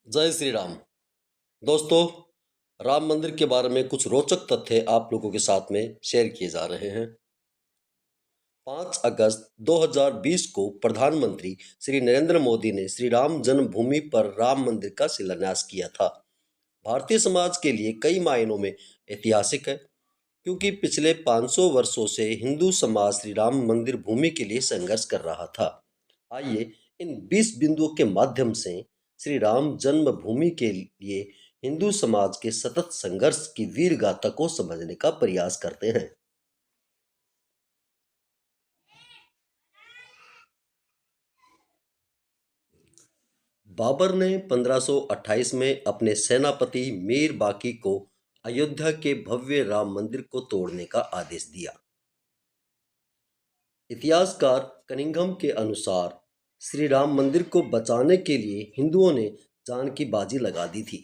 जय श्री राम। दोस्तों, राम मंदिर के बारे में कुछ रोचक तथ्य आप लोगों के साथ में शेयर किए जा रहे हैं। 5 अगस्त 2020 को प्रधानमंत्री श्री नरेंद्र मोदी ने श्री राम जन्मभूमि पर राम मंदिर का शिलान्यास किया था। भारतीय समाज के लिए कई मायनों में ऐतिहासिक है, क्योंकि पिछले 500 वर्षों से हिंदू समाज श्री राम मंदिर भूमि के लिए संघर्ष कर रहा था। आइए इन 20 बिंदुओं के माध्यम से श्री राम जन्मभूमि के लिए हिंदू समाज के सतत संघर्ष की वीर गाथा को समझने का प्रयास करते हैं। बाबर ने 1528 में अपने सेनापति मीर बाकी को अयोध्या के भव्य राम मंदिर को तोड़ने का आदेश दिया। इतिहासकार कनिंघम के अनुसार श्री राम मंदिर को बचाने के लिए हिंदुओं ने जान की बाजी लगा दी थी।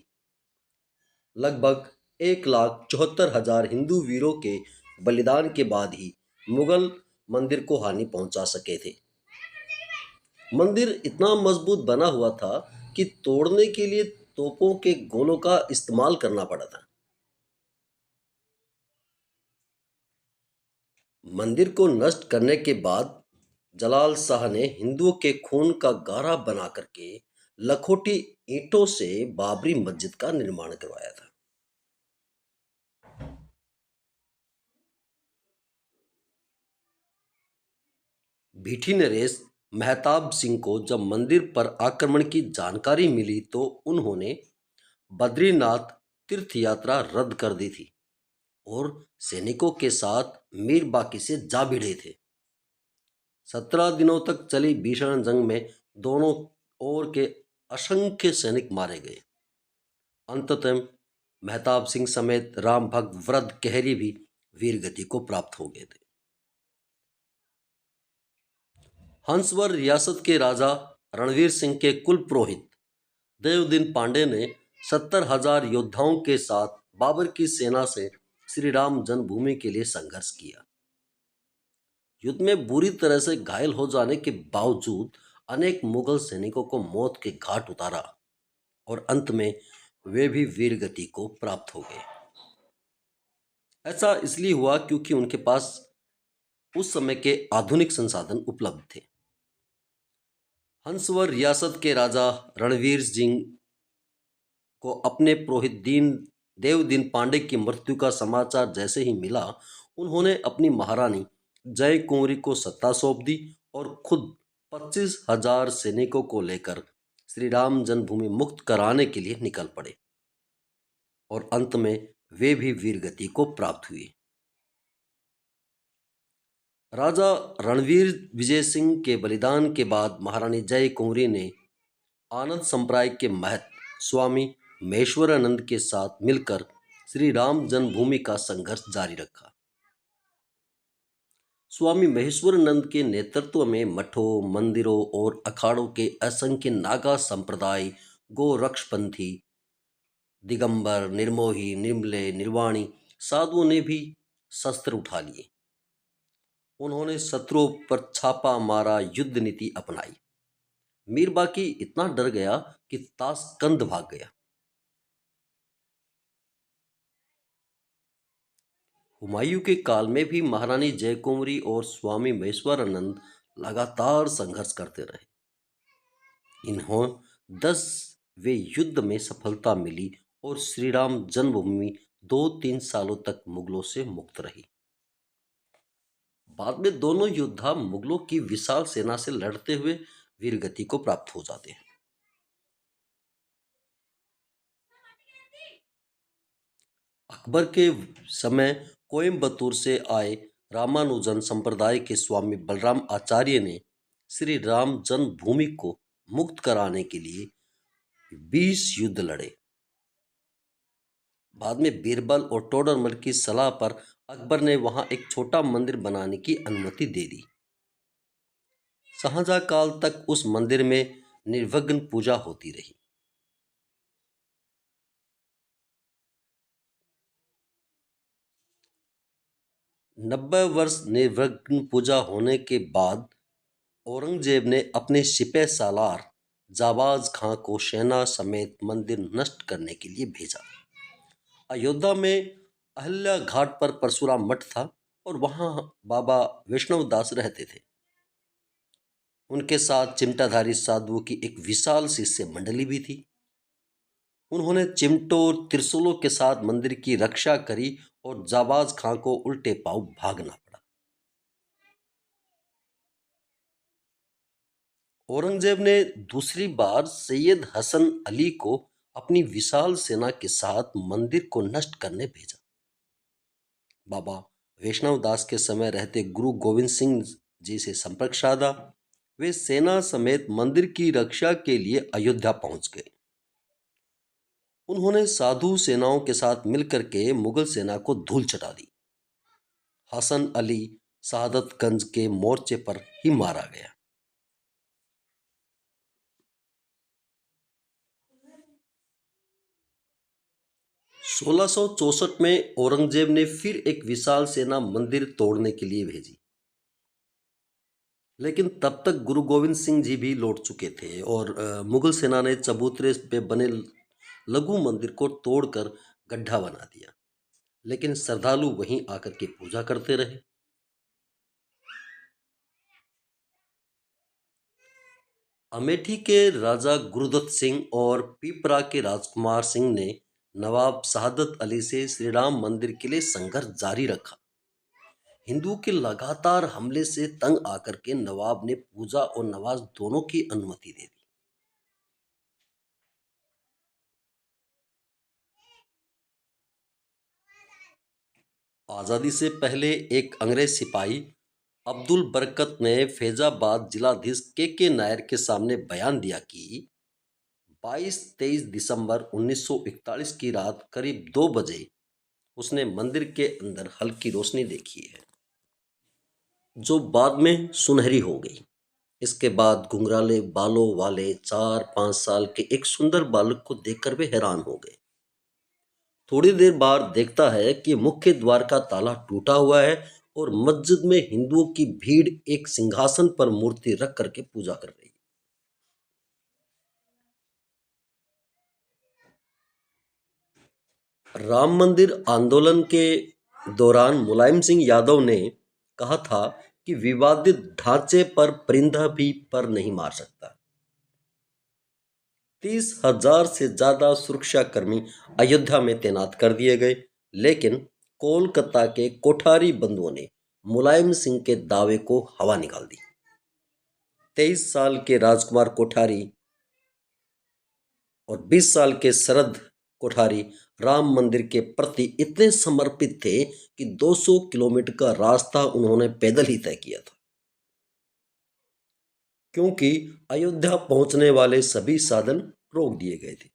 लगभग 1,74,000 हिंदू वीरों के बलिदान के बाद ही मुगल मंदिर को हानि पहुंचा सके थे। मंदिर इतना मजबूत बना हुआ था कि तोड़ने के लिए तोपों के गोलों का इस्तेमाल करना पड़ा था। मंदिर को नष्ट करने के बाद जलाल शाह ने हिंदुओं के खून का गारा बना करके लखोटी ईंटों से बाबरी मस्जिद का निर्माण करवाया था। भीठी नरेश मेहताब सिंह को जब मंदिर पर आक्रमण की जानकारी मिली तो उन्होंने बद्रीनाथ तीर्थ यात्रा रद्द कर दी थी और सैनिकों के साथ मीर बाकी से जा भिड़े थे। 17 दिनों तक चली भीषण जंग में दोनों ओर के असंख्य सैनिक मारे गए। अंततः मेहताब सिंह समेत राम भक्त वृद्ध कहरी भी वीर गति को प्राप्त हो गए थे। हंसवर रियासत के राजा रणवीर सिंह के कुल पुरोहित देवदीन पांडे ने 70,000 योद्धाओं के साथ बाबर की सेना से श्री राम जन्मभूमि के लिए संघर्ष किया। युद्ध में बुरी तरह से घायल हो जाने के बावजूद अनेक मुगल सैनिकों को मौत के घाट उतारा और अंत में वे भी वीर गति को प्राप्त हो गए। ऐसा इसलिए हुआ क्योंकि उनके पास उस समय के आधुनिक संसाधन उपलब्ध थे। हंसवर रियासत के राजा रणवीर सिंह को अपने पुरोहित देवदीन पांडे की मृत्यु का समाचार जैसे ही मिला, उन्होंने अपनी महारानी जय कुंवरी को सत्ता सौंप दी और खुद 25,000 सैनिकों को लेकर श्री राम जन्मभूमि मुक्त कराने के लिए निकल पड़े और अंत में वे भी वीर गति को प्राप्त हुए। राजा रणवीर विजय सिंह के बलिदान के बाद महारानी जय कुंवरी ने आनंद संप्राय के महंत स्वामी महेश्वरानंद के साथ मिलकर श्री राम जन्मभूमि का संघर्ष जारी रखा। स्वामी महेश्वरानंद के नेतृत्व में मठों, मंदिरों और अखाड़ों के असंख्य नागा संप्रदाय, गोरक्षपंथी, दिगंबर, निर्मोही, निर्मले, निर्वाणी साधुओं ने भी शस्त्र उठा लिए। उन्होंने शत्रुओं पर छापा मारा, युद्ध नीति अपनाई। मीर बाकी इतना डर गया कि ताशकंद भाग गया। हुमायूं के काल में भी महारानी जयकुंवरी और स्वामी महेश्वरानंद लगातार संघर्ष करते रहे। इन्हों 10वें युद्ध में सफलता मिली और श्री राम जन्मभूमि 2-3 सालों तक मुगलों से मुक्त रही। बाद में दोनों योद्धा मुगलों की विशाल सेना से लड़ते हुए वीरगति को प्राप्त हो जाते हैं। अकबर के समय कोयम्बतूर से आए रामानुजन संप्रदाय के स्वामी बलराम आचार्य ने श्री राम जन्मभूमि को मुक्त कराने के लिए 20 युद्ध लड़े। बाद में बीरबल और टोडरमल की सलाह पर अकबर ने वहां एक छोटा मंदिर बनाने की अनुमति दे दी। शाहजहां काल तक उस मंदिर में निर्विघ्न पूजा होती रही। नब्बे वर्ष निर्विघ्न पूजा होने के बाद औरंगजेब ने अपने सिपह सालार जाबाज खां को सेना समेत मंदिर नष्ट करने के लिए भेजा। अयोध्या में अहिल्या घाट पर परशुराम मठ था और वहां बाबा वैष्णव दास रहते थे। उनके साथ चिमटाधारी साधुओं की एक विशाल शिष्य मंडली भी थी। उन्होंने चिमटों और त्रिशूलों के साथ मंदिर की रक्षा करी और जाबाज खां को उल्टे पांव भागना पड़ा। औरंगजेब ने दूसरी बार सैयद हसन अली को अपनी विशाल सेना के साथ मंदिर को नष्ट करने भेजा। बाबा वैष्णव दास के समय रहते गुरु गोविंद सिंह जी से संपर्क साधा। वे सेना समेत मंदिर की रक्षा के लिए अयोध्या पहुंच गए। उन्होंने साधु सेनाओं के साथ मिलकर के मुगल सेना को धूल चटा दी। हसन अली शहादतगंज के मोर्चे पर ही मारा गया। 1664 में औरंगजेब ने फिर एक विशाल सेना मंदिर तोड़ने के लिए भेजी, लेकिन तब तक गुरु गोविंद सिंह जी भी लौट चुके थे और मुगल सेना ने चबूतरे पे बने लघु मंदिर को तोड़कर गड्ढा बना दिया, लेकिन श्रद्धालु वहीं आकर के पूजा करते रहे। अमेठी के राजा गुरुदत्त सिंह और पीपरा के राजकुमार सिंह ने नवाब शहादत अली से श्री राम मंदिर के लिए संघर्ष जारी रखा। हिंदुओं के लगातार हमले से तंग आकर के नवाब ने पूजा और नमाज दोनों की अनुमति दे दी। आजादी से पहले एक अंग्रेज सिपाही अब्दुल बरकत ने फैजाबाद जिलाधीश के नायर के सामने बयान दिया कि 22-23 दिसंबर 1941 की रात करीब 2 बजे उसने मंदिर के अंदर हल्की रोशनी देखी है, जो बाद में सुनहरी हो गई। इसके बाद घुंघराले बालों वाले 4-5 साल के एक सुंदर बालक को देखकर वे हैरान हो गए। थोड़ी देर बाद देखता है कि मुख्य द्वार का ताला टूटा हुआ है और मस्जिद में हिंदुओं की भीड़ एक सिंहासन पर मूर्ति रख करके पूजा कर रही है। राम मंदिर आंदोलन के दौरान मुलायम सिंह यादव ने कहा था कि विवादित ढांचे पर परिंदा भी पर नहीं मार सकता। 30,000 से ज्यादा सुरक्षाकर्मी अयोध्या में तैनात कर दिए गए, लेकिन कोलकाता के कोठारी बंधुओं ने मुलायम सिंह के दावे को हवा निकाल दी। 23 साल के राजकुमार कोठारी और 20 साल के शरद कोठारी राम मंदिर के प्रति इतने समर्पित थे कि 200 किलोमीटर का रास्ता उन्होंने पैदल ही तय किया था, क्योंकि अयोध्या पहुंचने वाले सभी साधन रोक दिए गए थे।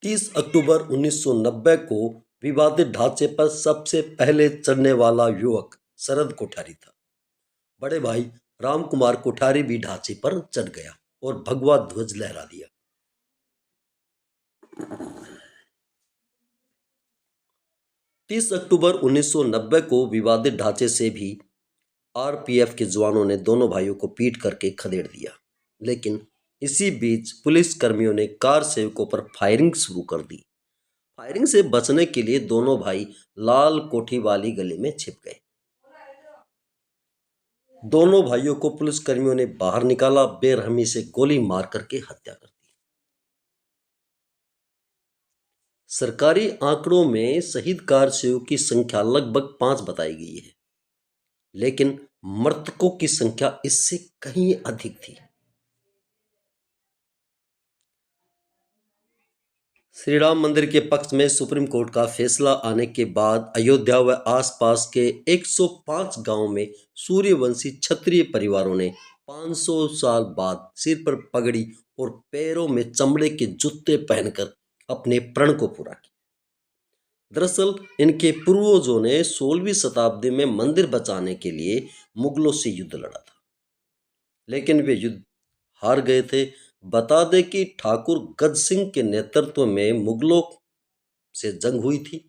30 अक्टूबर 1990 को विवादित ढांचे पर सबसे पहले चढ़ने वाला युवक शरद कोठारी था। बड़े भाई राम कुमार कोठारी भी ढांचे पर चढ़ गया और भगवा ध्वज लहरा दिया। 30 अक्टूबर 1990 को विवादित ढांचे से भी आरपीएफ के जवानों ने दोनों भाइयों को पीट करके खदेड़ दिया, लेकिन इसी बीच पुलिस कर्मियों ने कार सेवकों पर फायरिंग शुरू कर दी। फायरिंग से बचने के लिए दोनों भाई लाल कोठी वाली गली में छिप गए। दोनों भाइयों को पुलिस कर्मियों ने बाहर निकाला, बेरहमी से गोली मार करके हत्या कर दी। सरकारी आंकड़ों में शहीद कार सेवकों की संख्या लगभग 5 बताई गई है, लेकिन मृतकों की संख्या इससे कहीं अधिक थी। श्री राम मंदिर के पक्ष में सुप्रीम कोर्ट का फैसला आने के बाद अयोध्या व आसपास के 105 गांवों में सूर्यवंशी क्षत्रिय परिवारों ने 500 साल बाद सिर पर पगड़ी और पैरों में चमड़े के जूते पहनकर अपने प्रण को पूरा किया। दरअसल इनके पूर्वजों ने 16वीं शताब्दी में मंदिर बचाने के लिए मुगलों से युद्ध लड़ा था, लेकिन वे युद्ध हार गए थे। बता दें कि ठाकुर गज सिंह के नेतृत्व में मुगलों से जंग हुई थी।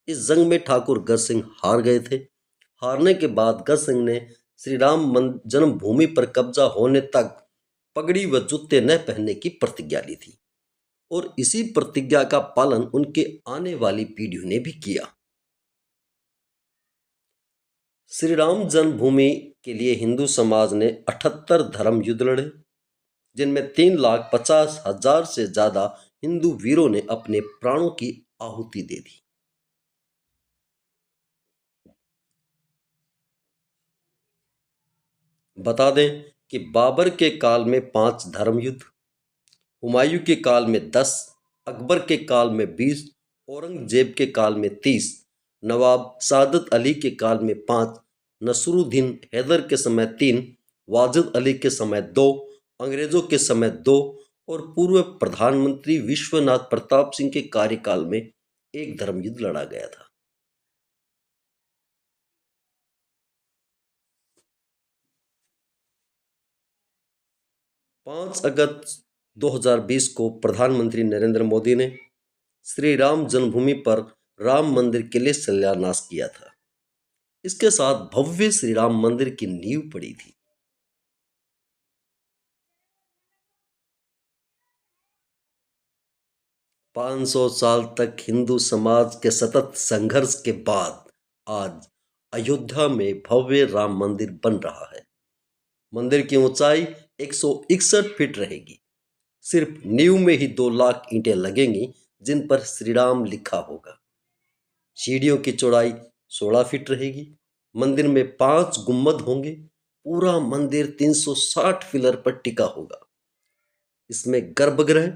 इस जंग में ठाकुर गज सिंह हार गए थे। हारने के बाद गज सिंह ने श्री राम जन्मभूमि पर कब्जा होने तक पगड़ी व जूते न पहनने की प्रतिज्ञा ली थी और इसी प्रतिज्ञा का पालन उनके आने वाली पीढ़ियों ने भी किया। श्री राम जन्मभूमि के लिए हिंदू समाज ने 78 धर्म युद्ध लड़े, जिनमें 3,50,000 से ज्यादा हिंदू वीरों ने अपने प्राणों की आहुति दे दी। बता दें कि बाबर के काल में 5 धर्म युद्ध, हुमायूं के काल में 10, अकबर के काल में 20, औरंगजेब के काल में 30, नवाब सादत अली के काल में 5, नसरुद्दीन हैदर के समय 3, वाजिद अली के समय 2, अंग्रेजों के समय 2 और पूर्व प्रधानमंत्री विश्वनाथ प्रताप सिंह के कार्यकाल में 1 धर्म युद्ध लड़ा गया था। 5 अगस्त 2020 को प्रधानमंत्री नरेंद्र मोदी ने श्री राम जन्मभूमि पर राम मंदिर के लिए शिलान्यास किया था। इसके साथ भव्य श्री राम मंदिर की नींव पड़ी थी। पाँच सौ साल तक हिंदू समाज के सतत संघर्ष के बाद आज अयोध्या में भव्य राम मंदिर बन रहा है। मंदिर की ऊंचाई 161 फीट रहेगी। सिर्फ नींव में ही 2 लाख ईंटें लगेंगी जिन पर श्री राम लिखा होगा। सीढ़ियों की चौड़ाई 16 फीट रहेगी। मंदिर में 5 गुंबद होंगे। पूरा मंदिर 360 पिलर पर टिका होगा। इसमें गर्भगृह,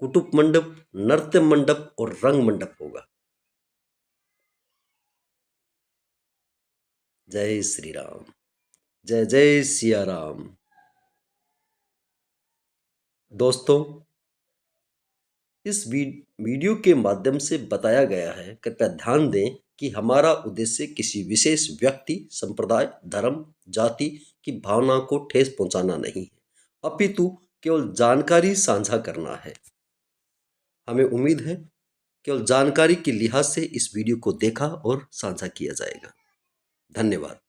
कुटुंब मंडप, नृत्य मंडप और रंग मंडप होगा। जय श्री राम। जय जय सिया राम। दोस्तों, इस वीडियो के माध्यम से बताया गया है, कृपया ध्यान दें कि हमारा उद्देश्य किसी विशेष व्यक्ति, संप्रदाय, धर्म, जाति की भावना को ठेस पहुंचाना नहीं है, अपितु केवल जानकारी साझा करना है। हमें उम्मीद है केवल जानकारी के लिहाज से इस वीडियो को देखा और साझा किया जाएगा। धन्यवाद।